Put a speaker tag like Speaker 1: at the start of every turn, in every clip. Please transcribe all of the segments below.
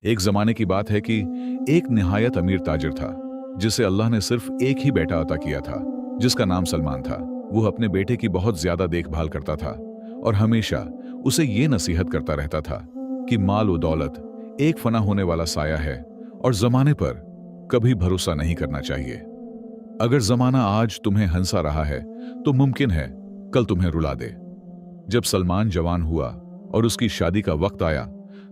Speaker 1: एक जमाने की बात है कि एक निहायत अमीर ताजिर था जिसे अल्लाह ने सिर्फ एक ही बेटा अता किया था, जिसका नाम सलमान था। वो अपने बेटे की बहुत ज्यादा देखभाल करता था और हमेशा उसे ये नसीहत करता रहता था कि माल व दौलत एक फना होने वाला साया है और जमाने पर कभी भरोसा नहीं करना चाहिए। अगर जमाना आज तुम्हें हंसा रहा है तो मुमकिन है कल तुम्हें रुला दे। जब सलमान जवान हुआ और उसकी शादी का वक्त आया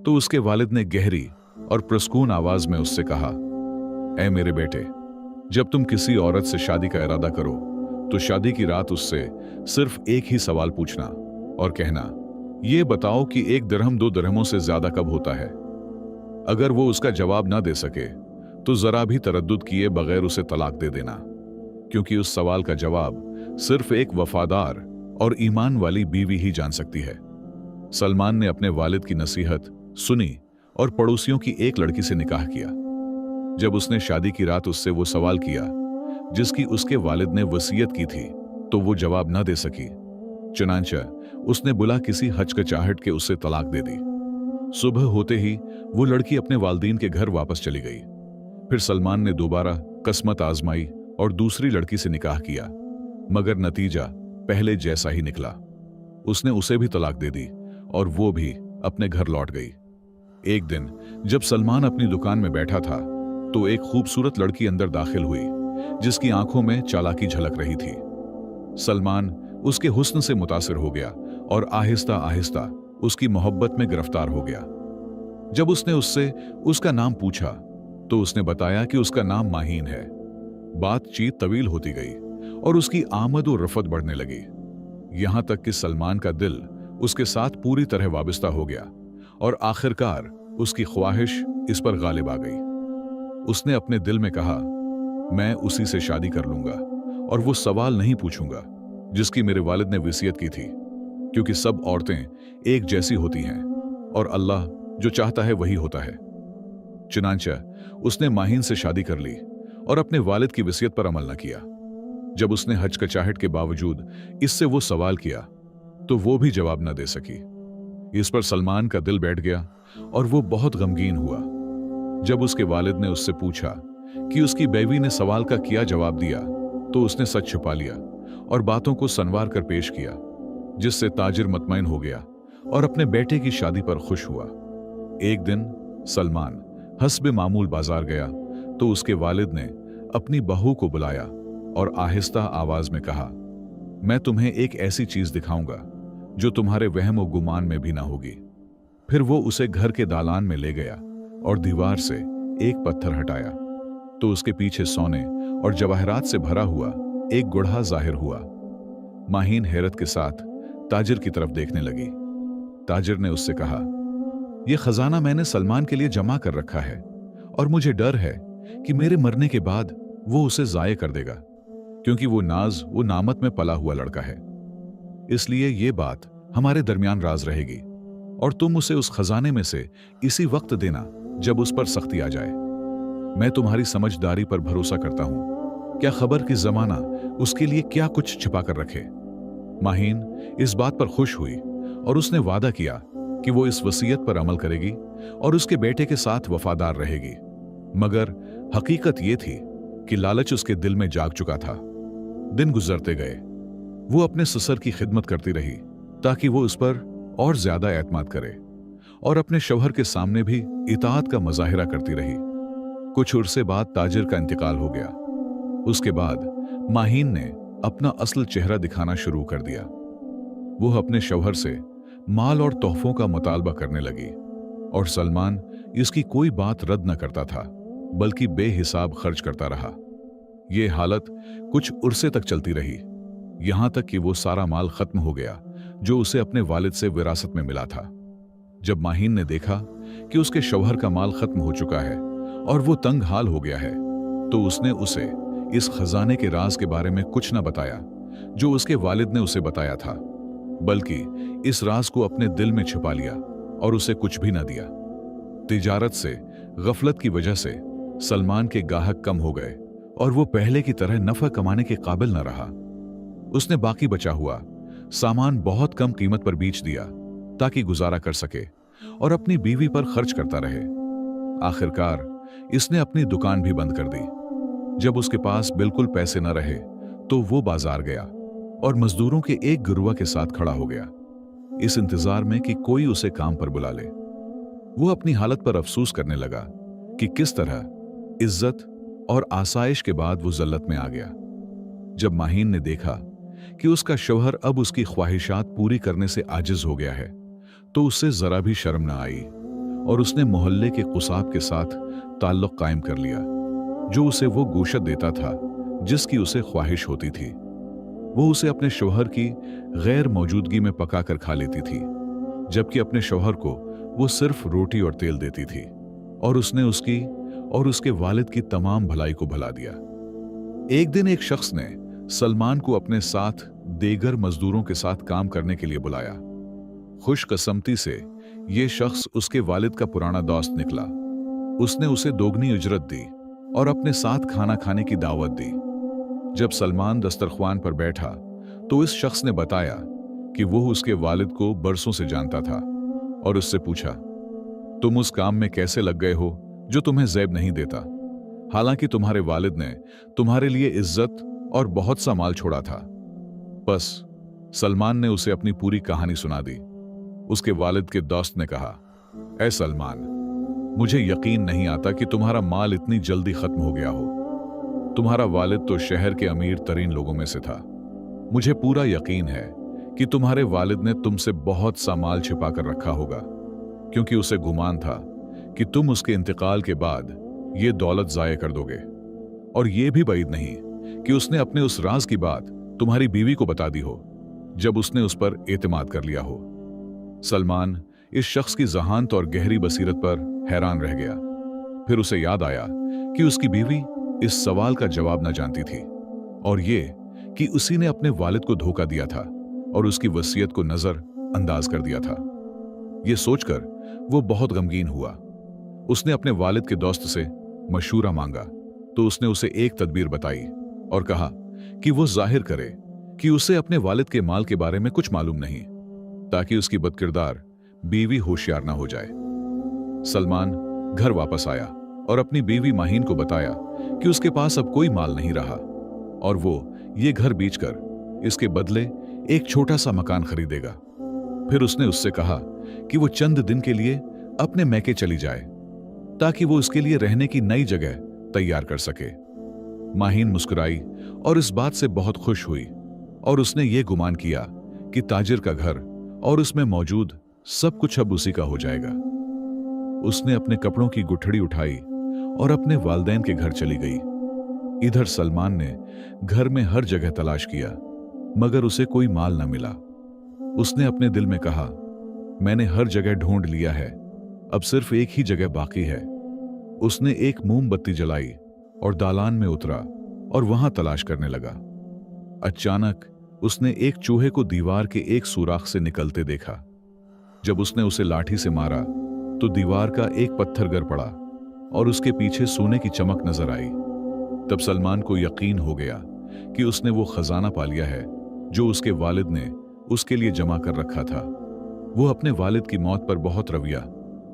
Speaker 1: तो उसके वालिद ने गहरी और प्रसकून आवाज में उससे कहा, ऐ मेरे बेटे, जब तुम किसी औरत से शादी का इरादा करो तो शादी की रात उससे सिर्फ एक ही सवाल पूछना और कहना, ये बताओ कि एक दिरहम 2 दिरहमों से ज्यादा कब होता है। अगर वो उसका जवाब ना दे सके तो जरा भी तरद्दुद किए बगैर उसे तलाक दे देना, क्योंकि उस सवाल का जवाब सिर्फ एक वफादार और ईमान वाली बीवी ही जान सकती है। सलमान ने अपने वालिद की नसीहत सुनी और पड़ोसियों की एक लड़की से निकाह किया। जब उसने शादी की रात उससे वो सवाल किया जिसकी उसके वालिद ने वसीयत की थी तो वो जवाब न दे सकी। चुनांचे उसने बुला किसी हचकचाहट के उससे तलाक दे दी। सुबह होते ही वो लड़की अपने वालिदैन के घर वापस चली गई। फिर सलमान ने दोबारा किस्मत आजमाई और दूसरी लड़की से निकाह किया, मगर नतीजा पहले जैसा ही निकला। उसने उसे भी तलाक दे दी और वो भी अपने घर लौट गई। एक दिन जब सलमान अपनी दुकान में बैठा था तो एक खूबसूरत लड़की अंदर दाखिल हुई जिसकी आंखों में चालाकी झलक रही थी। सलमान उसके हुस्न से मुतासिर हो गया और आहिस्ता आहिस्ता उसकी मोहब्बत में गिरफ्तार हो गया। जब उसने उससे उसका नाम पूछा तो उसने बताया कि उसका नाम माहीन है। बातचीत तवील होती गई और उसकी आमद और रफत बढ़ने लगी, यहां तक कि सलमान का दिल उसके साथ पूरी तरह वाबिस्ता हो गया और आखिरकार उसकी ख्वाहिश इस पर गालिब आ गई। उसने अपने दिल में कहा, मैं उसी से शादी कर लूंगा और वो सवाल नहीं पूछूंगा जिसकी मेरे वालिद ने वसीयत की थी, क्योंकि सब औरतें एक जैसी होती हैं और अल्लाह जो चाहता है वही होता है। चुनांचे उसने माहीन से शादी कर ली और अपने वालिद की वसीयत पर अमल न किया। जब उसने हचकचाहट के बावजूद इससे वो सवाल किया तो वो भी जवाब न दे सकी। इस पर सलमान का दिल बैठ गया और वो बहुत गमगीन हुआ। जब उसके वालिद ने उससे पूछा कि उसकी बीवी ने सवाल का क्या जवाब दिया तो उसने सच छुपा लिया और बातों को संवार कर पेश किया, जिससे ताजिर मुतमईन हो गया और अपने बेटे की शादी पर खुश हुआ। एक दिन सलमान हस्बे मामूल बाजार गया तो उसके वालिद ने अपनी बहू को बुलाया और आहिस्ता आवाज में कहा, मैं तुम्हें एक ऐसी चीज दिखाऊंगा जो तुम्हारे वहम और गुमान में भी ना होगी। फिर वो उसे घर के दालान में ले गया और दीवार से एक पत्थर हटाया तो उसके पीछे सोने और जवाहरात से भरा हुआ एक गुढ़ा जाहिर हुआ। माहीन हैरत के साथ ताजिर की तरफ देखने लगी। ताजिर ने उससे कहा, यह खजाना मैंने सलमान के लिए जमा कर रखा है और मुझे डर है कि मेरे मरने के बाद वो उसे जाये कर देगा, क्योंकि वो नामत में पला हुआ लड़का है। इसलिए ये बात हमारे दरमियान राज रहेगी और तुम उसे उस खजाने में से इसी वक्त देना जब उस पर सख्ती आ जाए। मैं तुम्हारी समझदारी पर भरोसा करता हूं, क्या खबर कि जमाना उसके लिए क्या कुछ छिपा कर रखे। माहीन इस बात पर खुश हुई और उसने वादा किया कि वो इस वसीयत पर अमल करेगी और उसके बेटे के साथ वफादार रहेगी। मगर हकीकत ये थी कि लालच उसके दिल में जाग चुका था। दिन गुजरते गए, वो अपने ससुर की खिदमत करती रही ताकि वो उस पर और ज्यादा एतमाद करे और अपने शौहर के सामने भी इताअत का मुजाहिरा करती रही। कुछ उर्से बाद ताजिर का इंतकाल हो गया। उसके बाद माहीन ने अपना असल चेहरा दिखाना शुरू कर दिया। वो अपने शौहर से माल और तोहफों का मुतालबा करने लगी और सलमान इसकी कोई बात रद्द न करता था, बल्कि बेहिसाब खर्च करता रहा। ये हालत कुछ उर्से तक चलती रही, यहां तक कि वो सारा माल खत्म हो गया जो उसे अपने वालिद से विरासत में मिला था। जब माहीन ने देखा कि उसके शौहर का माल खत्म हो चुका है और वो तंग हाल हो गया है तो उसने उसे इस खजाने के राज के बारे में कुछ न बताया जो उसके वालिद ने उसे बताया था, बल्कि इस राज को अपने दिल में छिपा लिया और उसे कुछ भी न दिया। तिजारत से गफलत की वजह से सलमान के गाहक कम हो गए और वो पहले की तरह नफा कमाने के काबिल न रहा। उसने बाकी बचा हुआ सामान बहुत कम कीमत पर बेच दिया ताकि गुजारा कर सके और अपनी बीवी पर खर्च करता रहे। आखिरकार इसने अपनी दुकान भी बंद कर दी। जब उसके पास बिल्कुल पैसे न रहे तो वो बाजार गया और मजदूरों के एक गिरोह के साथ खड़ा हो गया, इस इंतजार में कि कोई उसे काम पर बुला ले। वो अपनी हालत पर अफसोस करने लगा कि किस तरह इज्जत और आसाइश के बाद वो जल्लत में आ गया। जब माहीन ने देखा कि उसका शौहर अब उसकी ख्वाहिशात पूरी करने से आजिज हो गया है तो उससे जरा भी शर्म न आई और उसने मोहल्ले के कुसाब के साथ ताल्लुक कायम कर लिया, जो उसे वो गोशत देता था जिसकी उसे ख्वाहिश होती थी। वो उसे अपने शौहर की गैर मौजूदगी में पकाकर खा लेती थी, जबकि अपने शौहर को वो सिर्फ रोटी और तेल देती थी। और उसने उसकी और उसके वालिद की तमाम भलाई को भुला दिया। एक दिन एक शख्स ने सलमान को अपने साथ देगर मजदूरों के साथ काम करने के लिए बुलाया। खुशकिस्मती से ये शख्स उसके वालिद का पुराना दोस्त निकला। उसने उसे दोगुनी उजरत दी और अपने साथ खाना खाने की दावत दी। जब सलमान दस्तरख्वान पर बैठा तो इस शख्स ने बताया कि वो उसके वालिद को बरसों से जानता था और उससे पूछा, तुम उस काम में कैसे लग गए हो जो तुम्हें ज़ैब नहीं देता, हालांकि तुम्हारे वालिद ने तुम्हारे लिए इज्जत और बहुत सा माल छोड़ा था। बस सलमान ने उसे अपनी पूरी कहानी सुना दी। उसके वालिद के दोस्त ने कहा, ऐ सलमान, मुझे यकीन नहीं आता कि तुम्हारा माल इतनी जल्दी खत्म हो गया हो। तुम्हारा वालिद तो शहर के अमीर तरीन लोगों में से था। मुझे पूरा यकीन है कि तुम्हारे वालिद ने तुमसे बहुत सा माल छिपा कर रखा होगा, क्योंकि उसे गुमान था कि तुम उसके इंतकाल के बाद ये दौलत जाया कर दोगे। और ये भी बाइद नहीं कि उसने अपने उस राज की बात तुम्हारी बीवी को बता दी हो जब उसने उस पर एतमाद कर लिया हो। सलमान इस शख्स की जहानत और गहरी बसीरत पर हैरान रह गया। फिर उसे याद आया कि उसकी बीवी इस सवाल का जवाब न जानती थी, और ये कि उसी ने अपने वालिद को धोखा दिया था और उसकी वसीयत को नजर अंदाज कर दिया था। ये सोचकर वो बहुत गमगीन हुआ। उसने अपने वालिद के दोस्त से मशूरा मांगा तो उसने उसे एक तदबीर बताई और कहा कि वो जाहिर करे कि उसे अपने वालिद के माल के बारे में कुछ मालूम नहीं, ताकि उसकी बदकिरदार बीवी होशियार ना हो जाए। सलमान घर वापस आया और अपनी बीवी माहीन को बताया कि उसके पास अब कोई माल नहीं रहा और वो ये घर बेचकर इसके बदले एक छोटा सा मकान खरीदेगा। फिर उसने उससे कहा कि वो चंद दिन के लिए अपने मैके चली जाए ताकि वो उसके लिए रहने की नई जगह तैयार कर सके। माहीन मुस्कुराई और इस बात से बहुत खुश हुई और उसने ये गुमान किया कि ताजिर का घर और उसमें मौजूद सब कुछ अब उसी का हो जाएगा। उसने अपने कपड़ों की गुठड़ी उठाई और अपने वालिदैन के घर चली गई। इधर सलमान ने घर में हर जगह तलाश किया, मगर उसे कोई माल न मिला। उसने अपने दिल में कहा, मैंने हर जगह ढूंढ लिया है, अब सिर्फ एक ही जगह बाकी है। उसने एक मोमबत्ती जलाई और दालान में उतरा और वहां तलाश करने लगा। अचानक उसने एक चूहे को दीवार के एक सुराख से निकलते देखा। जब उसने उसे लाठी से मारा तो दीवार का एक पत्थर गिर पड़ा और उसके पीछे सोने की चमक नजर आई। तब सलमान को यकीन हो गया कि उसने वो खजाना पा लिया है जो उसके वालिद ने उसके लिए जमा कर रखा था। वो अपने वालिद की मौत पर बहुत रविया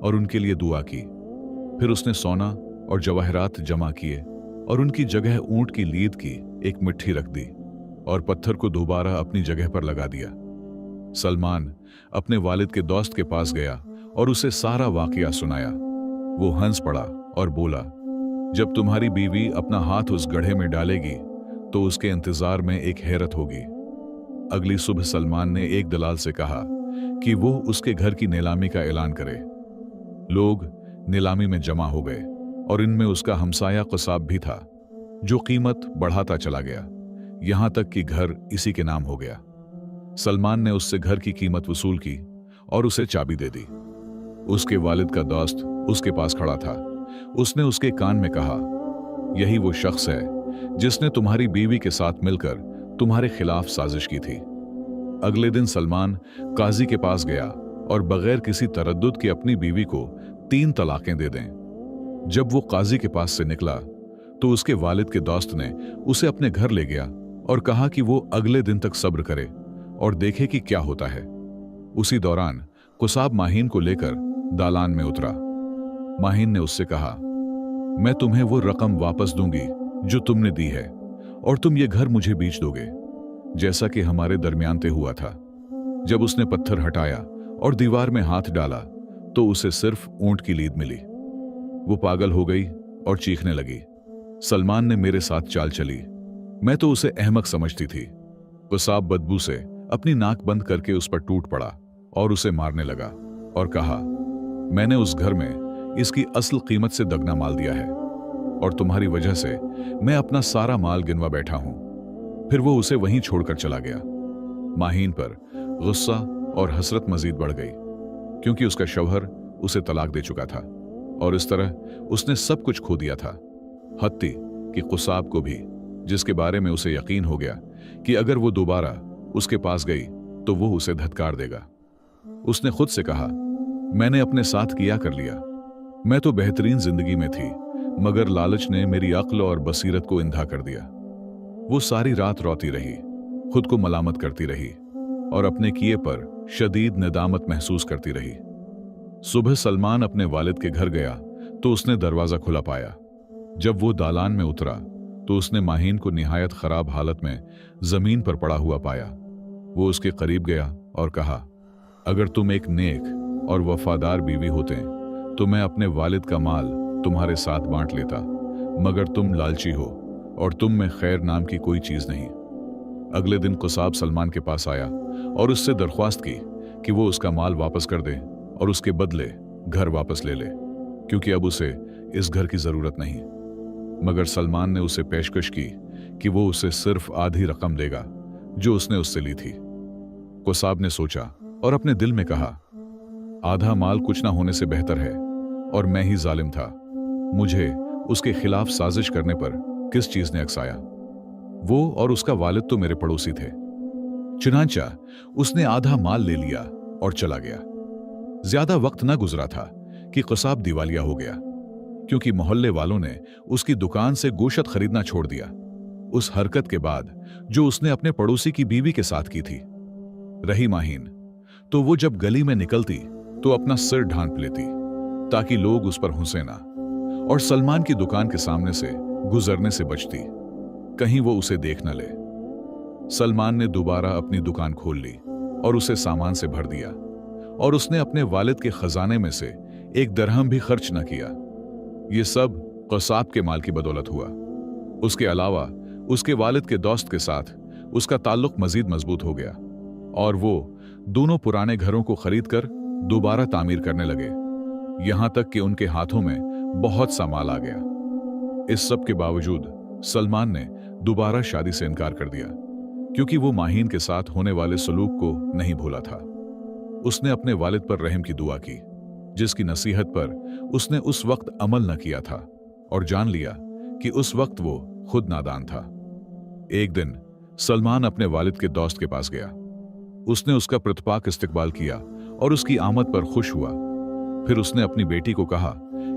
Speaker 1: और उनके लिए दुआ की। फिर उसने सोना और जवाहरात जमा किए और उनकी जगह ऊंट की लीद की एक मिट्टी रख दी और पत्थर को दोबारा अपनी जगह पर लगा दिया। सलमान अपने वालिद के दोस्त के पास गया और उसे सारा वाकया सुनाया। वो हंस पड़ा और बोला, जब तुम्हारी बीवी अपना हाथ उस गड्ढे में डालेगी तो उसके इंतजार में एक हैरत होगी। अगली सुबह सलमान ने एक दलाल से कहा कि वो उसके घर की नीलामी का ऐलान करे। लोग नीलामी में जमा हो गए और इनमें उसका हमसाया कुसाब भी था, जो कीमत बढ़ाता चला गया, यहां तक कि घर इसी के नाम हो गया। सलमान ने उससे घर की कीमत वसूल की और उसे चाबी दे दी। उसके वालिद का दोस्त उसके पास खड़ा था। उसने उसके कान में कहा, यही वो शख्स है जिसने तुम्हारी बीवी के साथ मिलकर तुम्हारे खिलाफ साजिश की थी। अगले दिन सलमान काजी के पास गया और बगैर किसी तरद्दुद के अपनी बीवी को 3 तलाकें दे दें। जब वो काजी के पास से निकला तो उसके वालिद के दोस्त ने उसे अपने घर ले गया और कहा कि वो अगले दिन तक सब्र करे और देखे कि क्या होता है। उसी दौरान कुसाब माहीन को लेकर दालान में उतरा। माहिन ने उससे कहा, मैं तुम्हें वो रकम वापस दूंगी जो तुमने दी है, और तुम ये घर मुझे बेच दोगे, जैसा कि हमारे दरमियान तय हुआ था। जब उसने पत्थर हटाया और दीवार में हाथ डाला तो उसे सिर्फ ऊंट की लीद मिली। वो पागल हो गई और चीखने लगी। सलमान ने मेरे साथ चाल चली। मैं तो उसे अहमक समझती थी। कुसाब बदबू से अपनी नाक बंद करके उस पर टूट पड़ा और उसे मारने लगा और कहा, मैंने उस घर में इसकी असल कीमत से दगना माल दिया है और तुम्हारी वजह से मैं अपना सारा माल गिनवा बैठा हूं। फिर वो उसे वहीं छोड़कर चला गया। माहीन पर गुस्सा और हसरत मजीद बढ़ गई, क्योंकि उसका शौहर उसे तलाक दे चुका था और इस तरह उसने सब कुछ खो दिया था। हत्ती कि कुसाब को भी, जिसके बारे में उसे यकीन हो गया कि अगर वो दोबारा उसके पास गई तो वो उसे धत्कार देगा। उसने खुद से कहा, मैंने अपने साथ किया कर लिया। मैं तो बेहतरीन जिंदगी में थी, मगर लालच ने मेरी अक्ल और बसीरत को इंधा कर दिया। वो सारी रात रोती रही, खुद को मलामत करती रही और अपने किए पर शदीद नदामत महसूस करती रही। सुबह सलमान अपने वालिद के घर गया तो उसने दरवाजा खुला पाया। जब वो दालान में उतरा तो उसने माहीन को निहायत खराब हालत में जमीन पर पड़ा हुआ पाया। वो उसके करीब गया और कहा, अगर तुम एक नेक और वफादार बीवी होते तो मैं अपने वालिद का माल तुम्हारे साथ बांट लेता, मगर तुम लालची हो और तुम में खैर नाम की कोई चीज नहीं। अगले दिन कुसाब सलमान के पास आया और उससे दरख्वास्त की कि वो उसका माल वापस कर दे और उसके बदले घर वापस ले ले, क्योंकि अब उसे इस घर की जरूरत नहीं। मगर सलमान ने उसे पेशकश की कि वो उसे सिर्फ आधी रकम देगा जो उसने उससे ली थी। कुसाब ने सोचा और अपने दिल में कहा, आधा माल कुछ ना होने से बेहतर है, और मैं ही जालिम था। मुझे उसके खिलाफ साजिश करने पर किस चीज ने अकसाया? वो और उसका वालिद तो मेरे पड़ोसी थे। चुनांचा उसने आधा माल ले लिया और चला गया। ज्यादा वक्त न गुजरा था कि कुसाब दिवालिया हो गया, क्योंकि मोहल्ले वालों ने उसकी दुकान से गोशत खरीदना छोड़ दिया, उस हरकत के बाद जो उसने अपने पड़ोसी की बीवी के साथ की थी। रही माहीन, तो वो जब गली में निकलती तो अपना सिर ढांप लेती ताकि लोग उस पर हंसे ना, और सलमान की दुकान के सामने से गुजरने से बचती, कहीं वो उसे देख न ले। सलमान ने दोबारा अपनी दुकान खोल ली और उसे सामान से भर दिया, और उसने अपने वालिद के खजाने में से एक दरहम भी खर्च न किया। ये सब कुसाब के माल की बदौलत हुआ। उसके अलावा उसके वालिद के दोस्त के साथ उसका ताल्लुक मजीद मजबूत हो गया और वो दोनों पुराने घरों को खरीदकर दोबारा तामीर करने लगे, यहां तक कि उनके हाथों में बहुत सा माल आ गया। इस सब के बावजूद सलमान ने दोबारा शादी से इनकार कर दिया, क्योंकि वो माहीन के साथ होने वाले सलूक को नहीं भूला था। उसने अपने वालिद पर रहम की दुआ की, जिसकी नसीहत पर उसने उस वक्त अमल न किया था, और जान लिया कि उस वक्त वो खुद नादान था। एक दिन सलमान अपने वालिद के दोस्त के पास गया। उसने उसका प्रतिपाक इस्तकबाल किया और उसकी आमद पर खुश हुआ। फिर उसने अपनी बेटी को कहा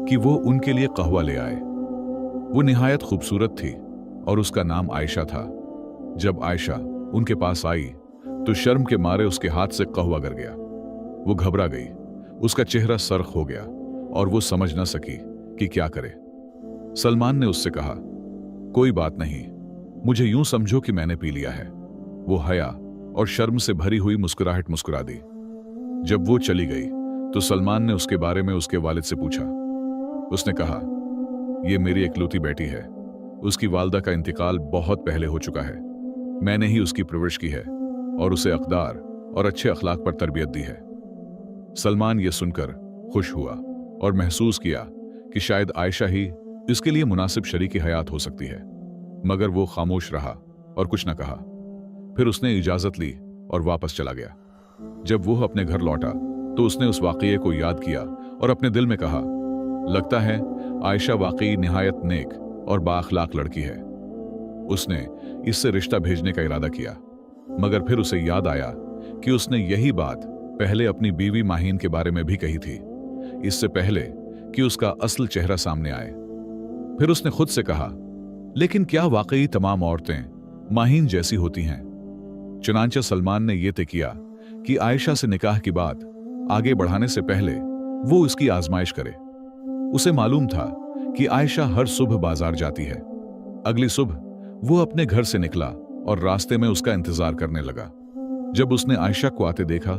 Speaker 1: कि वो उनके लिए कहवा ले आए। वो निहायत खूबसूरत थी और उसका नाम आयशा था। जब आयशा उनके पास आई तो शर्म के मारे उसके हाथ से कहवा गिर गया। वो घबरा गई, उसका चेहरा सरख हो गया और वो समझ न सकी कि क्या करे। सलमान ने उससे कहा, कोई बात नहीं, मुझे यूं समझो कि मैंने पी लिया है। वो हया और शर्म से भरी हुई मुस्कुराहट मुस्कुरा दी। जब वो चली गई तो सलमान ने उसके बारे में उसके वालिद से पूछा। उसने कहा, ये मेरी इकलौती बेटी है, उसकी वालदा का इंतकाल बहुत पहले हो चुका है। मैंने ही उसकी परवरिश की है और उसे अक़दार और अच्छे अखलाक पर तरबियत दी है। सलमान ये सुनकर खुश हुआ और महसूस किया कि शायद आयशा ही इसके लिए मुनासिब शरीकी हयात हो सकती है, मगर वो खामोश रहा और कुछ न कहा। फिर उसने इजाजत ली और वापस चला गया। जब वो अपने घर लौटा तो उसने उस वाक़ये को याद किया और अपने दिल में कहा, लगता है आयशा वाकई निहायत नेक और बाअखलाक लड़की है। उसने इससे रिश्ता भेजने का इरादा किया, मगर फिर उसे याद आया कि उसने यही बात पहले अपनी बीवी माहीन के बारे में भी कही थी, इससे पहले कि उसका असल चेहरा सामने आए। फिर उसने खुद से कहा, लेकिन क्या वाकई तमाम औरतें माहीन जैसी होती हैं? चुनांचे सलमान ने यह तय किया कि आयशा से निकाह की बात आगे बढ़ाने से पहले वो इसकी आजमाइश करे। उसे मालूम था कि आयशा हर सुबह बाजार जाती है। अगली सुबह वो अपने घर से निकला और रास्ते में उसका इंतजार करने लगा। जब उसने आयशा को आते देखा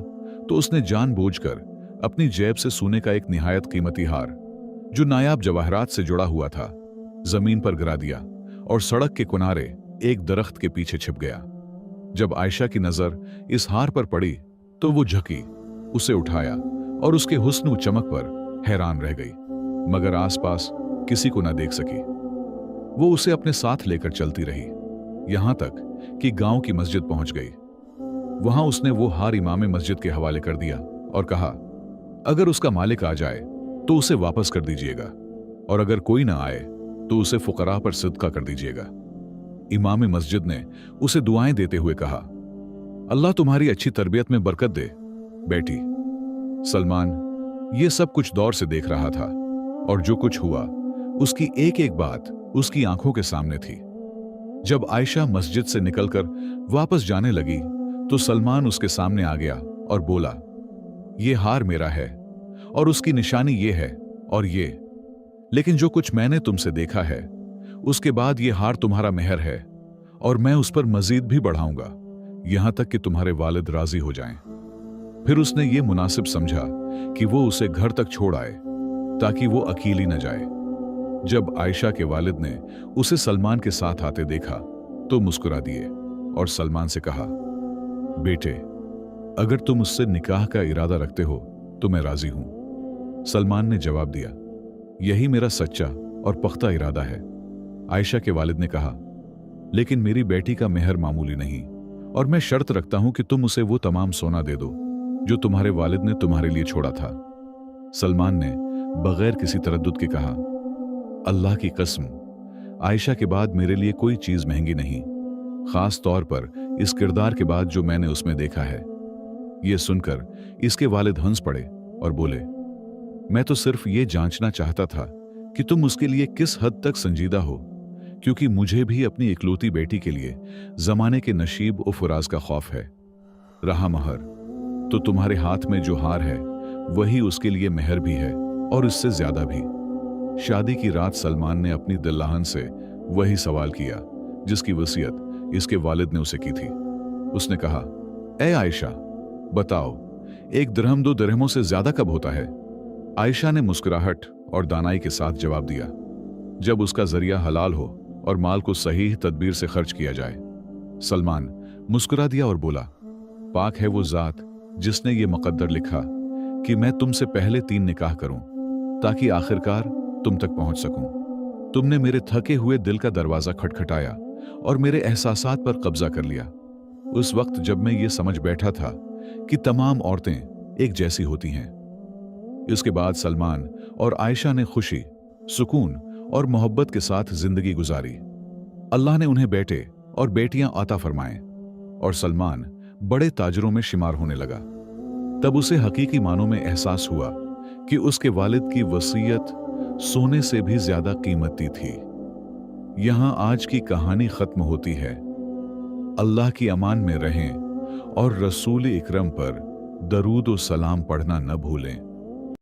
Speaker 1: तो उसने जानबूझकर अपनी जेब से सोने का एक निहायत कीमती हार, जो नायाब जवाहरात से जुड़ा हुआ था, जमीन पर गिरा दिया और सड़क के किनारे एक दरख्त के पीछे छिप गया। जब आयशा की नजर इस हार पर पड़ी तो वो झुकी, उसे उठाया और उसके हुस्न व चमक पर हैरान रह गई, मगर आसपास किसी को न देख सकी। वो उसे अपने साथ लेकर चलती रही, यहां तक कि गांव की मस्जिद पहुंच गई। वहां उसने वो हार इमाम मस्जिद के हवाले कर दिया और कहा, अगर उसका मालिक आ जाए तो उसे वापस कर दीजिएगा, और अगर कोई ना आए तो उसे फुकरा पर सदका कर दीजिएगा। इमाम मस्जिद ने उसे दुआएं देते हुए कहा, अल्लाह तुम्हारी अच्छी तरबियत में बरकत दे बेटी। सलमान ये सब कुछ दौर से देख रहा था, और जो कुछ हुआ उसकी एक एक बात उसकी आंखों के सामने थी। जब आयशा मस्जिद से निकलकर वापस जाने लगी तो सलमान उसके सामने आ गया और बोला, ये हार मेरा है और उसकी निशानी ये है और ये, लेकिन जो कुछ मैंने तुमसे देखा है उसके बाद ये हार तुम्हारा मेहर है, और मैं उस पर मजीद भी बढ़ाऊंगा यहां तक कि तुम्हारे वालिद राजी हो जाएं। फिर उसने ये मुनासिब समझा कि वो उसे घर तक छोड़ आए ताकि वो अकेली न जाए। जब आयशा के वालिद ने उसे सलमान के साथ आते देखा तो मुस्कुरा दिए और सलमान से कहा, बेटे अगर तुम उससे निकाह का इरादा रखते हो तो मैं राजी हूं। सलमान ने जवाब दिया, यही मेरा सच्चा और पख्ता इरादा है। आयशा के वालिद ने कहा, लेकिन मेरी बेटी का मेहर मामूली नहीं, और मैं शर्त रखता हूं कि तुम उसे वो तमाम सोना दे दो जो तुम्हारे वालिद ने तुम्हारे लिए छोड़ा था। सलमान ने बगैर किसी तरद्दुद के कहा, अल्लाह की कसम, आयशा के बाद मेरे लिए कोई चीज महंगी नहीं, खास तौर पर इस किरदार के बाद जो मैंने उसमें देखा है। यह सुनकर इसके वालिद हंस पड़े और बोले, मैं तो सिर्फ ये जांचना चाहता था कि तुम उसके लिए किस हद तक संजीदा हो, क्योंकि मुझे भी अपनी इकलौती बेटी के लिए जमाने के नशीब और फराज का खौफ है। रहा महर, तो तुम्हारे हाथ में जो हार है वही उसके लिए मेहर भी है और इससे ज्यादा भी। शादी की रात सलमान ने अपनी दिल्लाहन से वही सवाल किया जिसकी वसीयत इसके वालिद ने उसे की थी। उसने कहा, ए आयशा, बताओ, एक दिरहम 2 दिरहमों से ज्यादा कब होता है? आयशा ने मुस्कुराहट और दानाई के साथ जवाब दिया, जब उसका जरिया हलाल हो और माल को सही तदबीर से खर्च किया जाए। सलमान मुस्कुरा दिया और बोला, पाक है वो जात जिसने ये मुकद्दर लिखा कि मैं तुमसे पहले 3 निकाह करूं ताकि आखिरकार तुम तक पहुंच सकूं। तुमने मेरे थके हुए दिल का दरवाजा खटखटाया और मेरे एहसासात पर कब्जा कर लिया। उस वक्त जब मैं ये समझ बैठा था कि तमाम औरतें एक जैसी होती हैं। इसके बाद सलमान और आयशा ने खुशी, सुकून और मोहब्बत के साथ जिंदगी गुजारी। अल्लाह ने उन्हें बेटे और बेटियां अता फरमाए और सलमान बड़े ताजरों में शुमार होने लगा। तब उसे हकीकी मानों में एहसास हुआ कि उसके वालिद की वसीयत सोने से भी ज्यादा कीमती थी। यहां आज की कहानी खत्म होती है। अल्लाह की अमान में रहें और रसूल इकरम पर दरूद और सलाम पढ़ना न भूलें।